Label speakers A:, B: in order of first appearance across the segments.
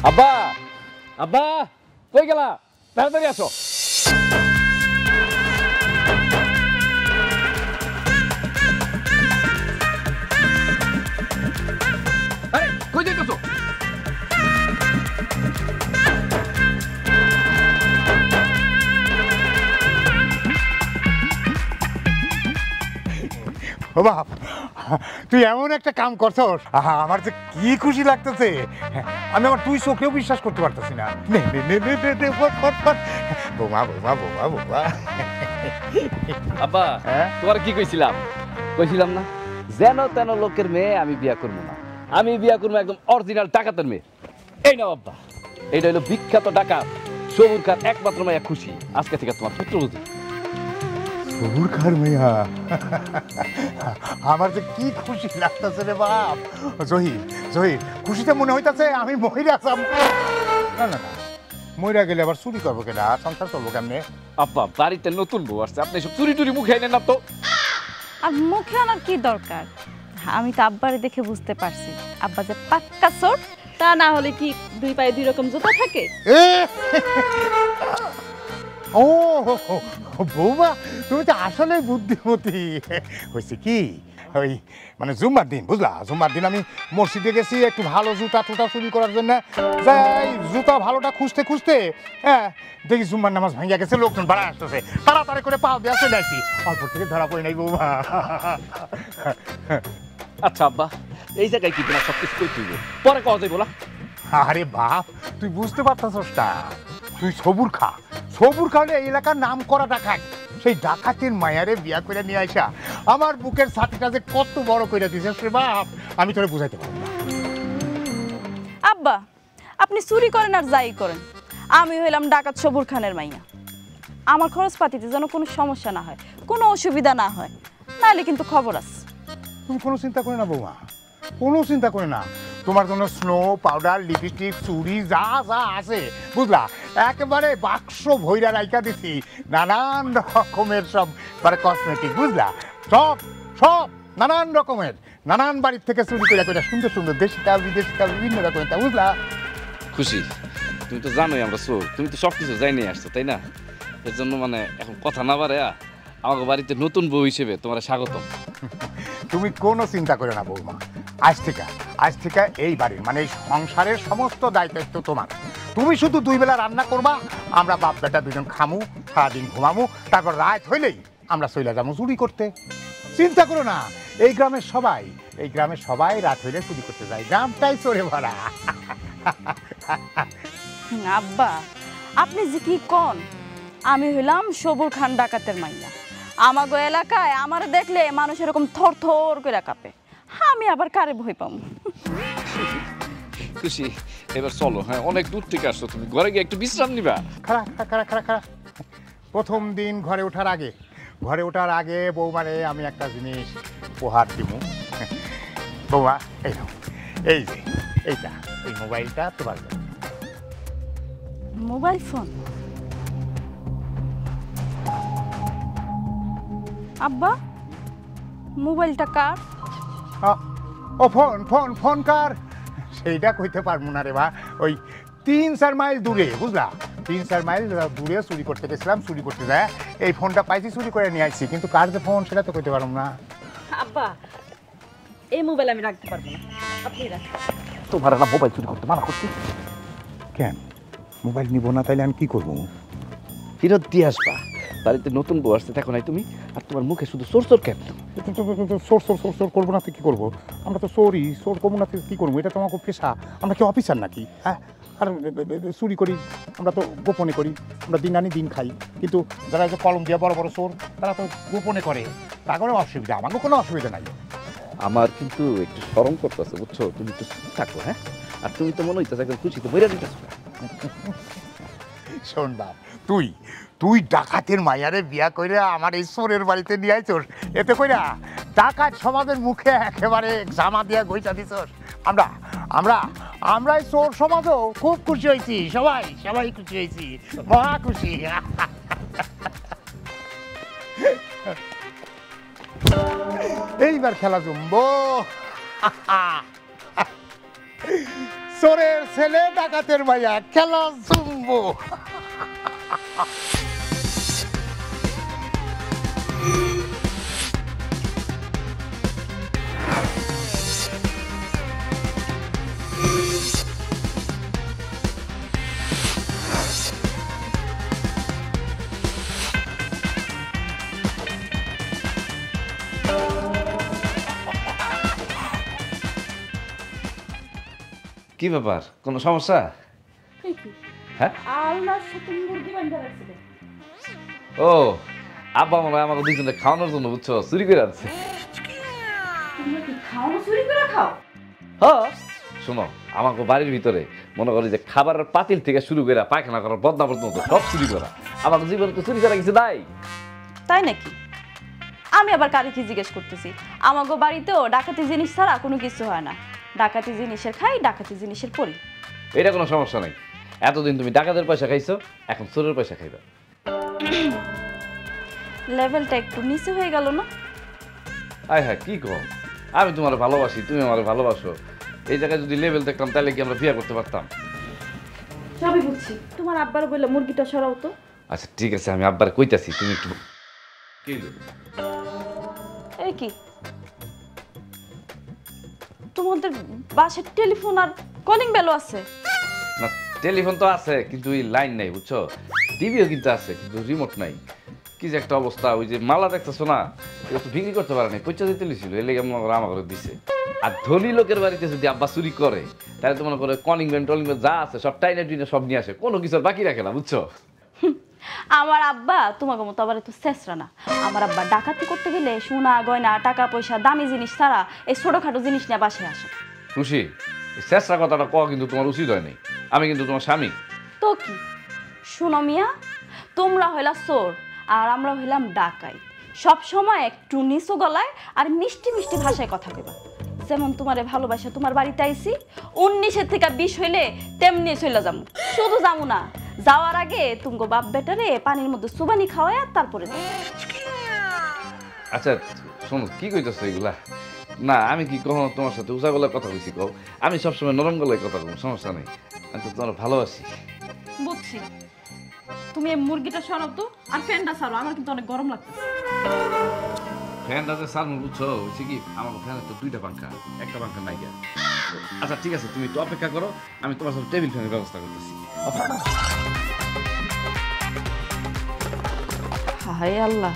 A: আব্বা আব্বা কই গেলা তাড়াতাড়ি আসো আরে কই যাইতেছো
B: ও বাপ তুই এমন একটা কাম করছস আমার যে কি খুশি লাগতেছে আমি আমার তুই চোখেও বিশ্বাস করতে পারতেছি না বৌমা বৌমা বৌমা বৌমা
A: আব্বা তোমার কি কইছিলাম কইছিলাম না যেন তেন লোকের মেয়ে আমি বিয়া করবো না আমি বিয়া করবো একদম অরিজিনাল ডাকাতের মেয়ে এই নাও আব্বা এইটা হলো বিখ্যাত ডাকাত সবুর খান একমাত্র মাইয়া খুশি আজকে থেকে তোমার পুত্রবধূ
B: সবুর খার মেয়া আমার যে কি খুশি লাগতেছে রে বাপ জহির জহির খুশিতে মনে হইতাছে আমি মহিলা আসাম না না না মহিলা গেলে আবার চুরি করবো কেনা সংসার করবো কেমনে
A: আব্বা বাড়িতে নতুন বউ আসছে আপনি সব চুরি টুরি মুখে আনেন না তো
C: আর মুখে আনার কি দরকার আমি তো আব্বারে দেখে বুঝতে পারছি আব্বা যে পাক্কা চোর তা না হলে কি দুই পায়ে দুই রকম জুতা থাকে
B: ও বৌমা তুমি তো আসলে বুদ্ধিমতী হয়েছে কি ওই মানে জুম্মার দিন বুঝলা জুম্মার দিন আমি মসজিদে গেছি একটু ভালো জুতা টুতা চুরি করার জন্য যাই জুতা ভালোটা খুঁজতে খুঁজতে হ্যাঁ দেখি জুম্মার নামাজ ভাঙিয়া গেছে লোকজন ভাড়া আসতেছে তাড়াতাড়ি করে পা দিয়ে চলে আসি অল্প থেকে ধরা পড়ে নাই বৌমা
A: আচ্ছা আব্বা এই জায়গায় কি তোমার সবকিছু করে তুলবে পরে কওয়া যাবে বলা
B: আরে বাপ তুই বুঝতে পারতাছস না তুই সবুর খাওয়ালে এই এলাকার নাম করা ডাকাত সেই ডাকাতের মায়ারে বিয়া করে নিয়ে আসা আমার বুকের ছাতিটা যে কত বড় করে দিয়েছে সে বাপ আমি তোরে বুঝাইতে পারবো না
C: আব্বা আপনি চুরি করেন আর যাই করেন আমি হইলাম ডাকাত সবুর খানের মাইয়া আমার খরচপাতিতে যেন কোনো সমস্যা না হয় কোনো অসুবিধা না হয় নাহলে কিন্তু খবর আছে
B: তুমি কোনো চিন্তা করে না বৌমা কোনো চিন্তা করে না তোমার জন্য স্নো পাউডার লিপস্টিক চুড়ি যা যা আছে বুঝলা একেবারে বাক্স ভৈরা রাইকা দিছি নানান রকমের সব মানে কসমেটিক বুঝলা সব সব নানান রকমের নানান বাড়ির থেকে চুরি করে করে সুন্দর সুন্দর দেশিটা বিদেশিটা বিভিন্ন রকমের তা বুঝলা
A: খুশি তুমি তো জানোই আমরা চোর তুমি তো সব কিছু যাই নিয়ে আসছো তাই না এর জন্য মানে এখন কথা না বাড়ে আমাকে বাড়িতে নতুন বউ হিসেবে তোমার স্বাগতম
B: তুমি কোনো চিন্তা করে না বৌমা আজ থেকে এই বাড়ির মানে এই সংসারের সমস্ত দায়িত্ব তোমার তুমি শুধু দুই বেলা রান্না করবা আমরা বাপ বেটা দুজন খামু সারাদিন ঘুমামু তারপর রাত হইলেই আমরা চলে যাবো চুরি করতে চিন্তা করো না এই গ্রামের সবাই রাত হইলে চুরি করতে যায় গ্রামটাই চোরে ভরা
C: আব্বা আপনি যে কি কোন আমি হইলাম সবুর খান ডাকাতের মাইয়া আমাগো এলাকায় আমার দেখলে মানুষ এরকম থর থর করে কাঁপে আমি আবার কারে ভয় পাবো
A: খুশি এবার চলো হ্যাঁ অনেক দূর থেকে আসছো তুমি ঘরে গিয়ে একটু বিশ্রাম নিবা
B: খারা প্রথম দিন ঘরে ওঠার আগে বৌমারে আমি একটা জিনিস উপহার দিব বৌমা এই নাও এই যে এই মোবাইলটা তোমার
C: মোবাইল ফোন আব্বা মোবাইলটা কার
B: ও ফোন কার সেইটা কইতে পারবো না রে বা ওই 3-4 মাইল দূরে বুঝলা 3-4 মাইল দূরে চুরি করতে গেছিলাম চুরি করতে যায় এই ফোনটা পাইছি চুরি করে নিয়ে আসছি কিন্তু কার যে ফোন সেটা তো কইতে পারবো না
C: আব্বা এই মোবাইল আমি রাখতে পারবো না আপনি রাখেন
A: তোমার না মোবাইল চুরি করতে মানা করছি
B: কেন মোবাইল নিব না তাইলে আমি কি করবো
A: ফেরত দিয়ে আসবা বাড়িতে নতুন বউ আসতে থাকো নাই তুমি আর তোমার মুখে শুধু চোর চোর কেন
B: সোর করবো না তো কি করবো আমরা তো সোর করবো না কি করবো এটা তো আমার পেশা আমরা কি অফিসার নাকি হ্যাঁ আর চুরি করি আমরা তো গোপনে করি আমরা দিন আনি দিন খাই কিন্তু যারা যে কলম দিয়ে বড় বড় চোর তারা তো গোপনে করে তা করে অসুবিধা আমাকে কোনো অসুবিধা নাই
A: আমার কিন্তু একটু শরম করতেছে বুঝছো তুমি একটু থাকো হ্যাঁ আর তুমি তো মনে হইতেছে একদম খুশিতে বইরা দিতেছো
B: শোন বাপ তুই ডাকাতের মায়ারে বিয়া কইরা আমার এই চোরের বাড়িতে নিয়ে আইছস এতে কইরা ডাকাত সমাজের মুখে একেবারে জামা দিয়া গইটা দিছস আমরা এই চোর সমাজও খুব খুশি হয়েছি সবাই খুশি হয়েছি মহা খুশি এইবার খেলা জমবো চোরের ছেলে ডাকাতের ভাইয়া খেলা জমবো।
A: কি ব্যাপার, কোনো সমস্যা? হ্যাঁ, ও আব্বা মনে হয় আমাকে দুজনে খাওয়ানোর জন্য, বুঝছো, চুরি করে আনছে। হ্যাঁ শোনো, আমাকে বাড়ির ভিতরে মনে করি যে খাবারের পাতিল থেকে শুরু করে পায়খানা করার বদনা পর্যন্ত সব চুরি করা। আমাকে জীবনে তো চুরি করা কিছু নাই।
C: তাই নাকি? আমি আবার কারে কি জিজ্ঞেস করতেছি? আমাগো বাড়িতেও ডাকাতি জিনিস ছাড়া কোনো কিছু হয় না। ডাকাতি জিনিসের খাই, ডাকাতি জিনিসের পরি।
A: এটা কোনো সমস্যা নাই। এতদিন তুমি ডাকাতের পয়সা খাইছো, এখন চোরের পয়সা খাইবা।
C: লেভেলটা একটু নিচে হয়ে গেল না?
A: আয় হ্যাঁ, কি কম, আমি তোমার ভালোবাসি, তুমি আমার ভালোবাসো। এই জায়গায় যদি লেভেল দেখতাম তাহলে কি আমরা বিয়ে করতে পারতাম?
C: সবই বুঝছি। তোমার আব্বার বললে মুরগিটা সরাও তো।
A: আচ্ছা ঠিক আছে, আমি আব্বার কইতাছি, তুমি একটু
C: এই কি তোমাদের বাসার টেলিফোন আর কলিং বেলও আছে?
A: না, টেলিফোন তো আছে কিন্তু ওই লাইন নাই, বুঝছো। টিভিও কিন্তু আছে কিন্তু রিমোট নাই। কি যে একটা অবস্থা। ওই যে মালা দেখতেছো না, এটা তো বিক্রি করতে পারে নাই, পয়সা দিতে লিছিল, এলে আমার করে দিছে। আর ধনী লোকের বাড়িতে যদি আব্বা চুরি করে তাহলে তো মনে করে কলিং বেল টলিং বেল যা আছে সব টাইনে টুইনে সব নিয়ে আসে, কোনো কিছু বাকি রাখে না, বুঝছো।
C: আমার আব্বা তোমাকে মতো আবার একটু চেষ্টা না। আমার আব্বা ডাকাতি করতে গেলে সোনা গয়না টাকা পয়সা দামি জিনিস ছাড়া এই ছোটখাটো জিনিস নিয়ে বাসায় আসে।
A: খুশি, চেষ্টা কথাটা কওয়া কিন্তু তোমার উচিত হয় নাই। আমি কিন্তু তোমার স্বামী।
C: তো কি শোনো মিয়া, তোমরা হইলা চোর আর আমরা হইলাম ডাকাই। সব সময় একটু নিচু গলায় আর মিষ্টি মিষ্টি ভাষায় কথা কইবা। যেমন তোমারে ভালোবাসা তোমার বাড়িতে আইছি, 19-এর থেকে 20 হইলে তেমনি চলে যাবো। শুধু যাবো না, যাওয়ার আগে তুমগো বাপ বেটারে পানির মধ্যে সুবানি খাওয়ায় তারপরে।
A: আচ্ছা শোনো, কি কইতেছো এগুলা? না, আমি কি কখনো তোমার সাথে উঁচা গলায় কথা কইছি? কও, আমি সবসময় নরম গলায় কথা কম, সমস্যা নেই। আমি তো তোমার ভালোবাসি।
C: বুঝছি। তুমি এই মুরগিটা সরাও তো, আর ফ্যানটা ছাড়ো, আমার কিন্তু অনেক গরম লাগতেছে।
A: ফ্যানটা যে সারমু, বুঝছো, হচ্ছে কি আমার ফ্যানের তো 2টা পাঙ্খা, একটা পাঙ্খা নাই। আচ্ছা ঠিক আছে, তুমি একটু অপেক্ষা করো, আমি তোমার সাথে টেবিল ফ্যানের ব্যবস্থা করতেছি।
C: হায় আল্লাহ,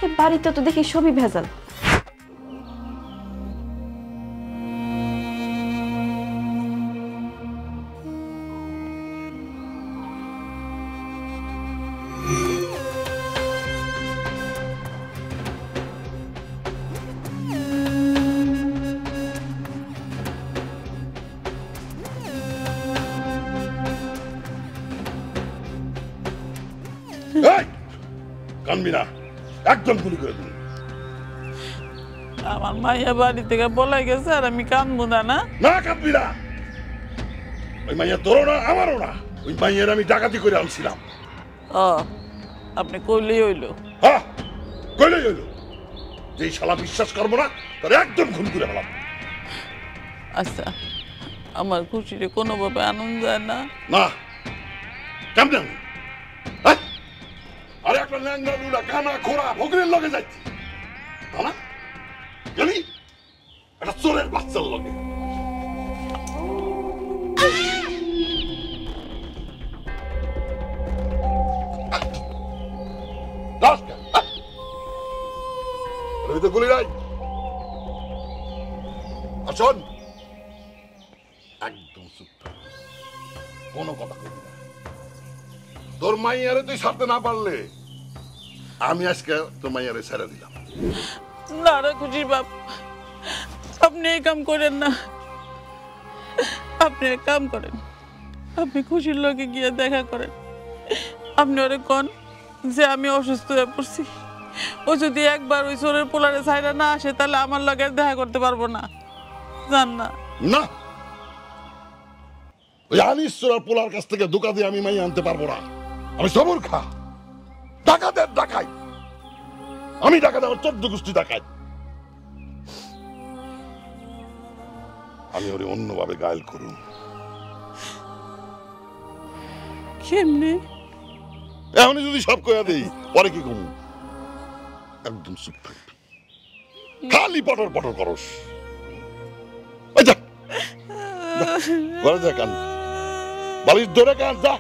C: এ বাড়িতে তো দেখি সবই ভেজাল।
D: কানবি না, একদম গুলি করে দিন।
E: আমার মাইয়া বাড়ি থেকে বলাই গেছে আর আমি কানবো না?
D: না কাঁদবি না। ওই মাইয়া তোরও না আমারও না, ওই মাইয়ের আমি ডাকাতি করে আনছিলাম।
E: ও, আপনি কইলেই হইল।
D: হ্যাঁ কইলেই হইল। যেই শালা বিশ্বাস করবো না তার একদম খুন করে ফেলাম।
E: আচ্ছা, আমার খুশিরে কোনোভাবে আনন্দ যায় না?
D: না, কেমন? আরে একটা ল্যাংড়া লুলা কানা খোড়া ভগরের লগে যাচ্ছি না, গেলি একটা চোরের বাচ্চার লগে। গুলি নাই। আসুন, একদম চুপ থাক, কোনো কথা বলবি না। তোর মাইয়ারে তুই ছাড়তে না পারলে আমি আজকে তোর মাইয়ারে ছেড়ে দিলাম।
E: না রে খুশির বাপ, আপনি এই কাম করেন না। আপনি এক কাম করেন, আপনি খুশির লোকে গিয়ে দেখা করেন। আপনি ওরে কোন যে আমি অসুস্থ হয়ে পড়ছি, ও যদি একবার ওই চোরের পোলারে ছাইরা না আসে তাহলে আমার লগে দেখা করতে পারবো না। জান না?
D: না, ওই আনিস চোরার পোলার কাছ থেকে ধোঁকা দিয়ে আমি মাইয়া আনতে পারবো না। আমি সবর খা, ডাকাতের ডাকাই, আমি ডাকাত, আমার 14 গোষ্ঠী ডাকাত। আমি ওরে অন্যভাবে গায়েল করুন।
E: কেমনে?
D: এখনই যদি সব কয়া দেই পরে কি কমু? একদম চুপ থাকবি, খালি পটর পটর করস। যা ঘরে যা, কান বালিশ ধরে কান যা।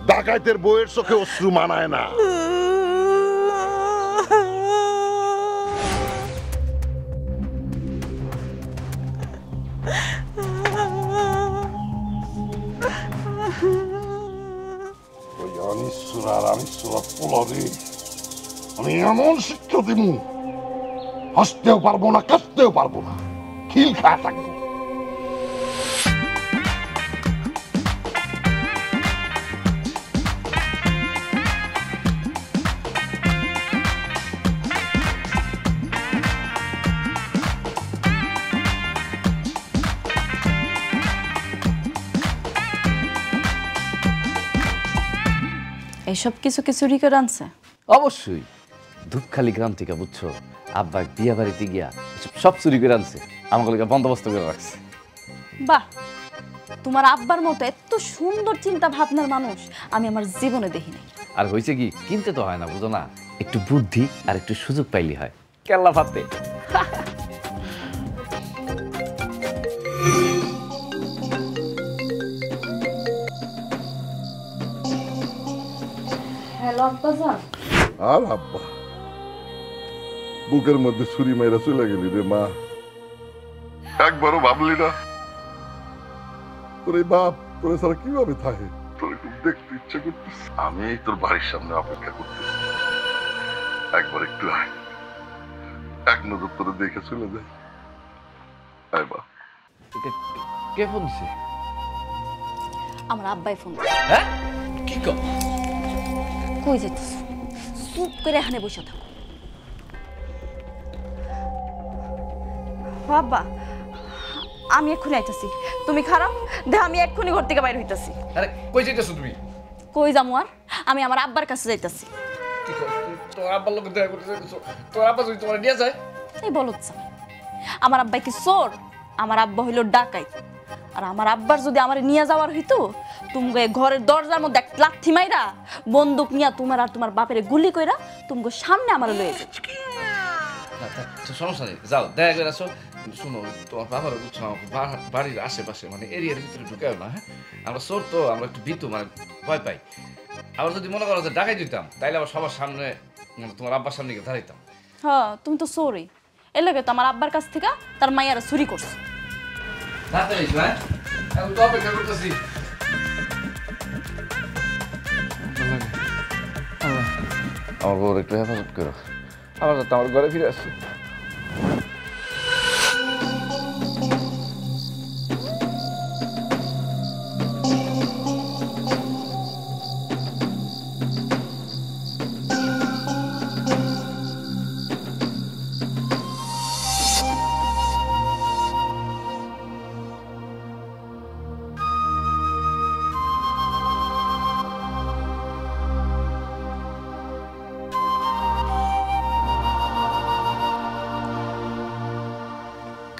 D: ডাকাইতের বউয়ের চোখে অশ্রু মানায় না। আমি এমন শিক্ষা দিব, হাসতেও পারবো না, কাঁদতেও পারবো না, খিল খায় থাকবো।
C: এইসব কিছু কি চুরি করে আনছে?
A: অবশ্যই, ধূপখালি গ্রাম থেকে বুঝছো, আব্বা বিয়া বাড়িতে গিয়া সব চুরি করে আনছে, আমাকে বন্দোবস্ত করে রাখছে।
C: বাহ, তোমার আব্বার মতো এত সুন্দর চিন্তা ভাবনার মানুষ আমি আমার জীবনে দেখিনি।
A: আর হয়েছে কি, কিনতে তো হয় না, বুঝো না, একটু বুদ্ধি আর একটু সুযোগ পাইলি হয়। কেল্লা ফাতে।
C: হ্যালো আব্বাজান।
D: আর আব্বা, বুকের মধ্যে ছুরি মাইরা চলে গেলি রে মা। একবারও ভাবলি না তোর এই বাপ তোর ছাড়া কিভাবে থাকে? তোর খুব দেখতে ইচ্ছা করতেছে। আমি এই তোর বাড়ির সামনে অপেক্ষা করতেছি, একবার একটু আয়, এক নজর তোরে দেখে চলে যাই। আয় বা।
A: কে ফোন দিছে?
C: আমার আব্বাই ফোন।
A: হ্যাঁ, কি কর?
C: কই যেতেছ? চুপ করে এখানে বসে থাকো। বাবা, আমি এক্ষুনি আইতাছি, তুমি খারাপ দেখ, আমি এক্ষুনি ঘর থেকে বাইরে হইতাছি।
A: আরে কই যাইতেছো তুমি?
C: কই যামু আর, আমি আমার আব্বার কাছে যাইতাছি।
A: কি কর? তোর আব্বার লোক দেখা করতে যাইতেছো? তোর আব্বা যদি তোমার নিয়ে যায়?
C: এই বলছ, আমার আব্বাই কি চোর? আমার আব্বা হইল ডাকাইত। আর আমার আব্বার যদি আমার নিয়ে যাওয়ার হইতো, তুমি ঘরের দরজার মধ্যে এক লাথি মাইরা বন্দুক নিয়ে তোমার আর তোমার বাপের গুলি কইরা তুমি সামনে আমার লয়ে যেত।
A: সমস্যা নেই, যাও দেখা করে আসো। শুনো, তোমার বাবার বুঝছো, বাড়ির আশেপাশে মানে এরিয়ার ভিতরে ঢুকেও না। হ্যাঁ, আমরা চোর তো, আমরা একটু ভীতু, মানে ভয় পাই। আবার যদি মনে করো যে ডাকাই দিতাম, তাইলে আবার সবার সামনে, মানে তোমার আব্বার সামনে গিয়ে দাঁড়াইতাম।
C: হ্যাঁ, তুমি তো চোরই। এর লাগে তো আমার আব্বার কাছ থেকে তার মাইয়ারা চুরি করছে।
A: অপেক্ষা করতেছি। আমার বউর একটু হেফাজত করো, আমার যাতে আমার ঘরে ফিরে আসছি।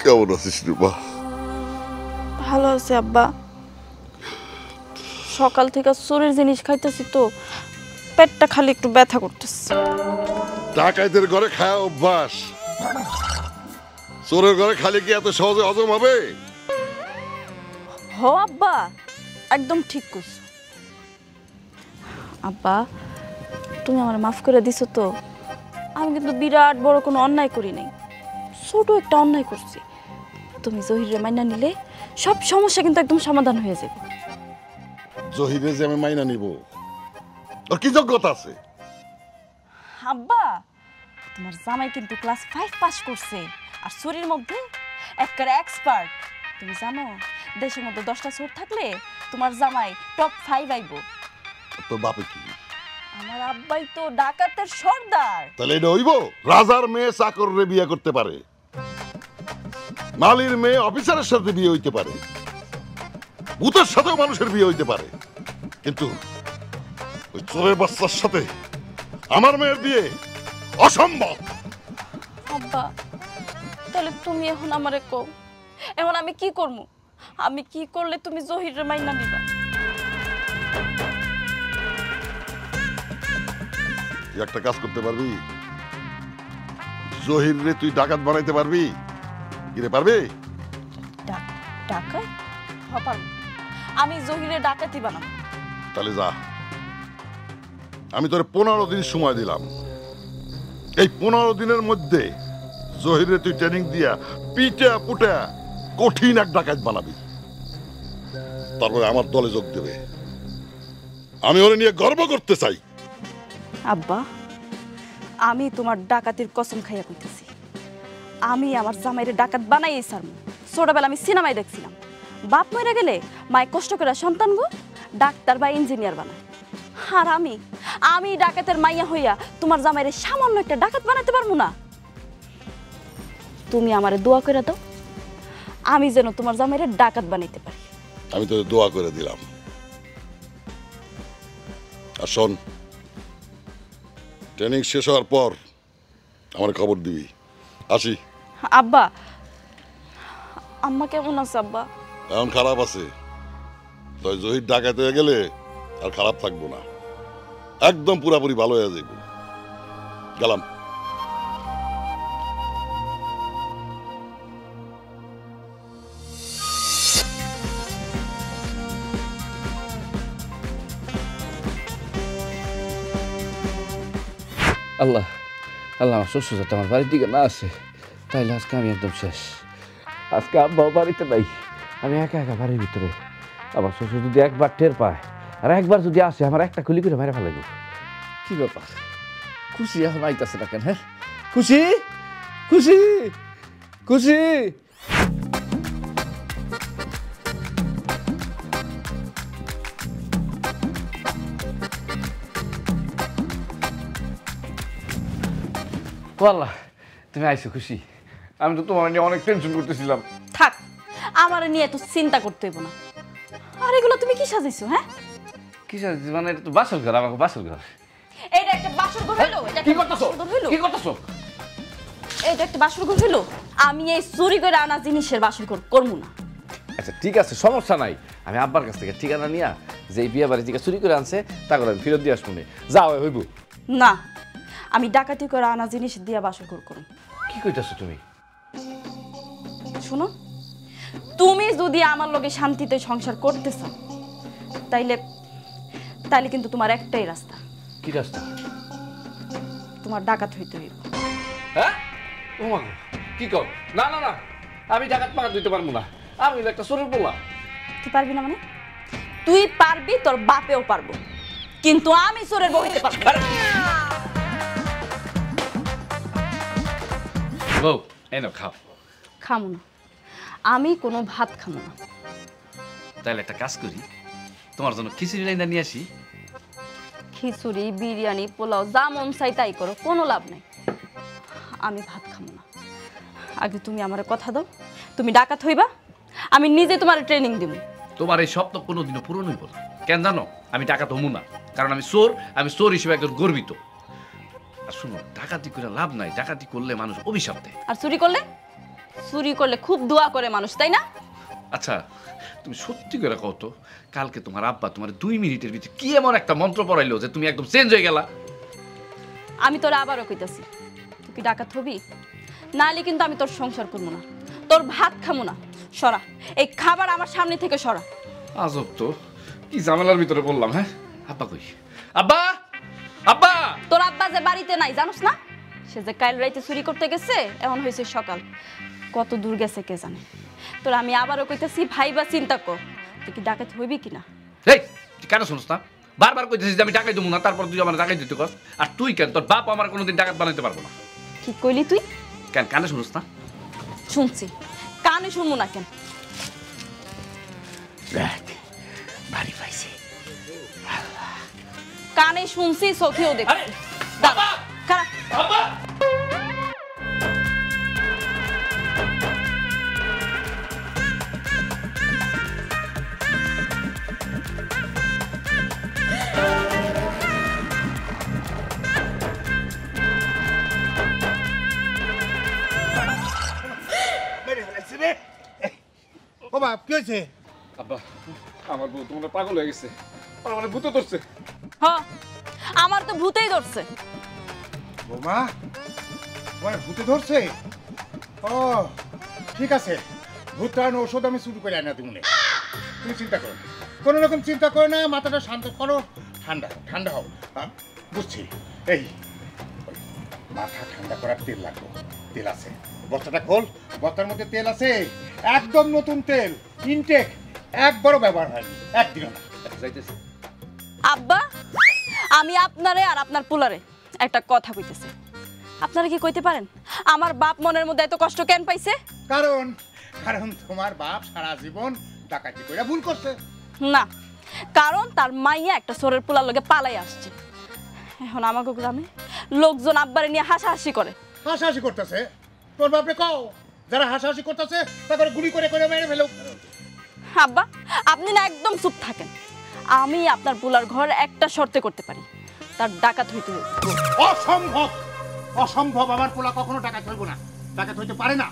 D: কেমন আছিস রে মা?
C: ভালো আছে আব্বা, সকাল থেকে চোরের জিনিস খাইতেছি তো পেটটা খালি একটু ব্যথা করতেছে।
D: ডাকাইতের ঘরে খায় অভ্যাস, চোরের ঘরে খালি কি এত সহজে হজম হবে?
C: হ আব্বা, একদম ঠিক করছো। আব্বা, তুমি আমার মাফ করে দিছো তো? আমি কিন্তু বিরাট বড় কোনো অন্যায় করি নাই, ছোট একটা অন্যায় করছি। তুমি জহিরে মাইনা নিলে সব সমস্যা কিন্তু একদম সমাধান হয়ে যাবে।
D: জহিরে যে আমি মাইনা নিব, ওর কি যোগ্যতা আছে?
C: আব্বা, তোমার জামাই কিন্তু ক্লাস 5 পাস করছে, আর চুরির মধ্যে একেবারে এক্সপার্ট। তুমি জানো, দেশের মধ্যে 10টা চোর থাকলে তোমার জামাই টপ 5 আইব।
D: তোর বাপে কি?
C: আমার আব্বাই তো ডাকাতের সর্দার।
D: তাহলে এটা হইব? রাজার মেয়ে চাকররে বিয়ে করতে পারে, মালির মেয়ে অফিসারের সাথে বিয়ে হইতে পারে, ভূতের সাথেও মানুষের বিয়ে হইতে পারে, কিন্তু ওই চোরের বাচ্চার সাথে আমার মেয়ের বিয়ে অসম্ভব।
C: আব্বা, তাহলে তুমি এখন আমারে কও, এখন আমি কি করবো? আমি কি করলে তুমি জহিরের মাইনা নিবা?
D: তুই একটা কাজ করতে পারবি, জহির রে তুই ডাকাত বানাইতে পারবি? কিরে পারবি?
C: ডাকাত? হ্যাঁ পারবো। আমি জহিরের ডাকাতি বানাবো।
D: তাহলে যা, আমি তোর 15 দিন সময় দিলাম। এই 15 দিনের মধ্যে জহিরে তুই ট্রেনিং দিয়া পিটা পুটা কঠিন এক ডাকাত বানাবি, তারপরে আমার দলে যোগ দেবে। আমি ওরে নিয়ে গর্ব করতে চাই।
C: আব্বা, আমি তোমার ডাকাতির কসম খাইয়া কইতেছি, আমি আমার জামাইরে ডাকাত বানাইই ছাড়বো। ছোটবেলা আমি সিনেমায় দেখছিলাম, বাপ মরে গেলে মায় কষ্ট করে সন্তান গো ডাক্তার বা ইঞ্জিনিয়ার বানায়। আর আমি ডাকাতের মাইয়া হইয়া তোমার জামাইরে সামান্য একটা ডাকাত বানাতে পারবো না? তুমি আমারে দোয়া করে দাও, আমি যেন তোমার জামাইরে ডাকাত বানাইতে পারি।
D: আমি তোকে দোয়া করে দিলাম। আর শোন, ট্রেনিং শেষ হওয়ার পর আমার খবর দিবি। আসি।
C: আব্বা, আম্মা কেমন আছে আব্বা?
D: এখন খারাপ আছে, তাই জহির ডাকাত হয়ে গেলে আর খারাপ থাকবো না, একদম পুরাপুরি ভালো হয়ে যাইব। গেলাম।
A: আল্লাহ আল্লাহ, আমার শ্বশুর যাতে আমার বাড়ির দিকে না আসে, তাইলে আজকে আমি একদম শেষ। আজকে আব্বাও বাড়িতে নাই, আমি একা একা বাড়ির ভিতরে। আমার শ্বশুর যদি একবার টের পায় আর একবার যদি আসে, আমার একটা খুলি করে মেরে ফেলাইব। কি ব্যাপার, খুশি এখন আইতাছে না কেন? হ্যাঁ খুশি, খুশি, খুশি। আল্লাহ, তুমি আইসো খুশি। আমি তো তোমার নিয়ে অনেক টেনশন করতেছিলাম।
C: থাক, আমার নিয়ে এত চিন্তা করতে হইব না। আর এগুলো তুমি কি সাজাইছো? হ্যাঁ
A: কি সাজাইছি মানে? এটা তো বাসর ঘর, আমাকে বাসর ঘর।
C: এইটা একটা বাসর ঘর হইলো?
A: কি করতেছো? কি করতেছো?
C: এইটা একটা বাসর ঘর হইলো? আমি এই চুরি করে আনা জিনিসের বাসর ঘর করবো না।
A: আচ্ছা ঠিক আছে, সমস্যা নাই। আমি আব্বার কাছ থেকে ঠিকানা নিয়া যে বিয়ে বাড়ি থেকে চুরি করে আনছে তা করে আমি ফেরত দিয়ে আসবো। যাও হইব
C: না, আমি ডাকাতি করে আনা জিনিস দিয়ে বাসর ঘর করব।
A: কি কইতাছো তুমি?
C: শুনো, তুমি যদি আমার লগে শান্তিতে সংসার করতে চাও, তাইলে কিন্তু তোমার একটাই রাস্তা।
A: কি রাস্তা?
C: তোমার ডাকাত হইতে হইব।
A: হ্যাঁ? ও মা গো, কি কর? না না না, আমি ডাকাত পাকা দিতে পারবো না। আমি একটা চোরের পোলা।
C: তুই পারবি না মানে? তুই পারবি, তোর বাপেও পারবো, কিন্তু আমি চোরের বউ হইতে পারবো না।
A: বউ এই নাও খাও।
C: খামো না, আমি কোনো ভাত খামো না।
A: তাহলে একটা কাজ করি, তোমার জন্য খিচুড়ি লাইনা নিয়ে আসি।
C: খিচুড়ি, বিরিয়ানি, পোলাও যা মন চাই তাই করো, কোনো লাভ নাই। আমি ভাত খামো না। আগে তুমি আমার কথা দাও, তুমি ডাকাত হইবা, আমি নিজে তোমার ট্রেনিং দিব।
A: তোমার এই স্বপ্ন কোনোদিনও পূরণ হইব না। কেন জানো? আমি ডাকাত হমু না, কারণ আমি চোর। আমি চোর হিসেবে একজন গর্বিত। আর শুনো, ডাকাতি করে লাভ নাই। ডাকাতি করলে মানুষ অভিশাপ দেয়।
C: আর চুরি করলে? চুরি করলে খুব দোয়া করে মানুষ, তাই না?
A: আচ্ছা তুমি সত্যি করে কও তো, কালকে তোমার আব্বা তোমার 2 মিনিটের ভিতরে কি এমন একটা মন্ত্র পড়াইলো যে তুমি একদম চেঞ্জ হয়ে গেলা?
C: আমি তোর আবারও কইতাছি, তুই কি ডাকাত হবি? নাহলে কিন্তু আমি তোর সংসার করবো না, তোর ভাত খামো না। সরা, এই খাবার আমার সামনে থেকে সরা।
A: আজব তো, কি ঝামেলার ভিতরে বললাম। হ্যাঁ, আব্বা কই? আব্বা, আব্বা!
C: তোর আব্বা যে বাড়িতে নাই জানোস না? সে যে কাল রাইতে চুরি করতে গেছে, এখন হয়েছে সকাল। কত দূর গেছে কে জানে। তোর আমি আবারও কইতাছি, ভাইবা চিন্তা কর, তুই কি ডাকাত হইবি কিনা।
A: এই তুই কেন শুনছ না? বারবার কইতেছিস যে আমি টাকাই দেবো না, তারপর তুই আমার টাকাই দিতে কস। আর তুই কেন? তোর বাপ আমার কোনোদিন ডাকাত বানাইতে পারবো না।
C: কি কইলি তুই?
A: কেন কানে শুনছ না?
C: শুনছি, কানে শুনবো না কেন?
B: বাড়ি পাইছি।
C: কানে শুনছি, চোখেও দেখছি। দাঁড়া, খারাপ।
B: বাপ কি হয়েছে?
F: আব্বা আমার বউ তোমার পাগল হয়ে গেছে, আর মানে ভূতে ধরছে।
C: হ আমার তো ভূতেই ধরছে।
B: বৌমা তোমার ভূতে ধরছে? ও ঠিক আছে, ভূত তাড়ানোর ওষুধ আমি শুরু করে আনা তুমি তুমি চিন্তা করো না, কোনো রকম চিন্তা করো না, মাথাটা শান্ত করো, ঠান্ডা ঠান্ডা হও। বুঝছি, এই ওই মাথা ঠান্ডা করার তেল লাগবে, তেল আছে, বস্তাটা খোল, বস্তার মধ্যে তেল আছে, একদম নতুন তেল, ইনটেক, একবারও ব্যবহার হয়নি, একদিনও না।
A: যাইতেছে
C: আব্বা আমি আপনারে আর আপনার পোলারে একটা কথা কইতেছি। আপনারা কি কইতে পারেন আমার বাপ মনের মধ্যে এত কষ্ট কেন পাইছে?
B: কারণ কারণ তোমার বাপ সারা জীবন ডাকাতি কইরা ভুল করছে।
C: না, কারণ তার মাইয়া একটা চোরের পোলার লগে পালাই আসছে। এখন আমাকে গ্রামে লোকজন আব্বারে নিয়ে হাসাহাসি করে।
B: হাসাহাসি করতেছে? তোর বাপরে কও, যারা হাসাহাসি করতেছে তারপরে গুলি করে করে মেরে ফেলো।
C: আব্বা আপনি না একদম চুপ থাকেন। আমি আপনার পোলার ঘর একটা শর্তে করতে পারি, তার ডাকাত হইতে হবে।
B: অসম্ভব, অসম্ভব, আমার পোলা কখনো ডাকাত হইব না, ডাকাত হইতে পারে না।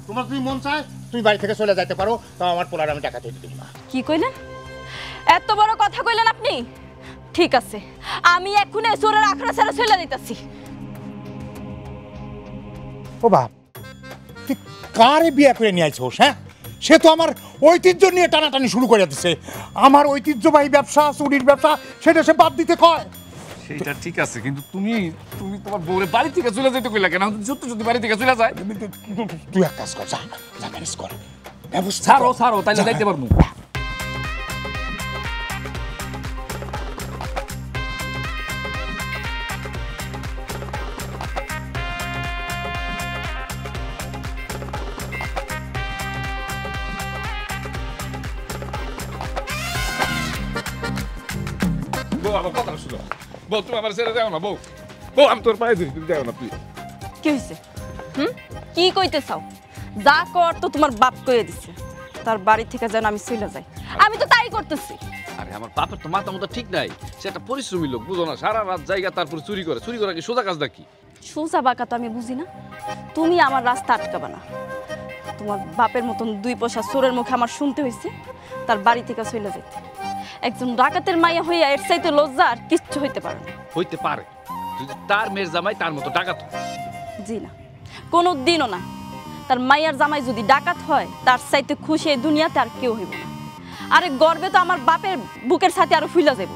B: তোমার যদি মন চায় তুমি বাড়ি থেকে চলে যাইতে পারো, তাও আমার পোলার আমি ডাকাত হইতে দিব না।
C: কি কইলেন? এত বড় কথা কইলেন আপনি? ঠিক আছে, আমি এক্ষুনি চোরের আখড়া ছেড়ে চলে দিতেছি।
B: ও বাপ, তুই কারে বিয়ে করে নিয়ে আইছোস? হ্যাঁ, সে তো আমার ঐতিহ্য নিয়ে টানাটানি শুরু করে দিচ্ছে। আমার ঐতিহ্যবাহী ব্যবসা, চুরির ব্যবসা, সেটা সে বাদ দিতে কয়।
F: সেইটা ঠিক আছে, কিন্তু তুমি তুমি তোমার বউরে বাড়ি থেকে চলে যেতে কইলা কেন? সত্যি সত্যি বাড়ি থেকে চলে যায়?
B: তুই এক কাজ কর, যা যা ম্যানেজ কর, ব্যবস্থা
F: ছাড়ো
B: কর।
F: ছাড়ো, তাইলে
B: যা।
F: যাইতে পারবো। বউ আমার কথা শুনো, বউ তুমি আমার ছেড়ে যাও না, বউ বউ আমি তোর পায়ে ধরি, তুমি যাও না প্লিজ।
C: কি হইছে? কি কইতে চাও? যা কর তো তোমার বাপ কইয়ে দিছে, তার বাড়ি থেকে যেন আমি চলে যাই। আমি তো তাই করতেছি।
A: আরে আমার বাপের তো মাথা মতো ঠিক নাই, সে একটা পরিশ্রমী লোক, বুঝো না? সারা রাত জায়গা তারপরে চুরি করে। চুরি করা কি সোজা কাজ নাকি?
C: সোজা বাঁকা তো আমি বুঝি না। তুমি আমার রাস্তা আটকাবা না। তোমার বাপের মতন দুই পয়সা চোরের মুখে আমার শুনতে হয়েছে তার বাড়ি থেকে চলে যেতে। একজন ডাকাতের মাইয়া হইয়া এর চাইতে লজ্জা আর কিচ্ছু হইতে পারে না।
A: হইতে পারে যদি তার মেয়ের জামাই তার মতো ডাকাত হয়।
C: জি না, কোনো দিনও না। তার মাইয়ার জামাই যদি ডাকাত হয় তার চাইতে খুশি এই দুনিয়াতে আর কেউ হইব না। আরে গর্বে তো আমার বাপের বুকের সাথে আরো ফুইলা যাইব।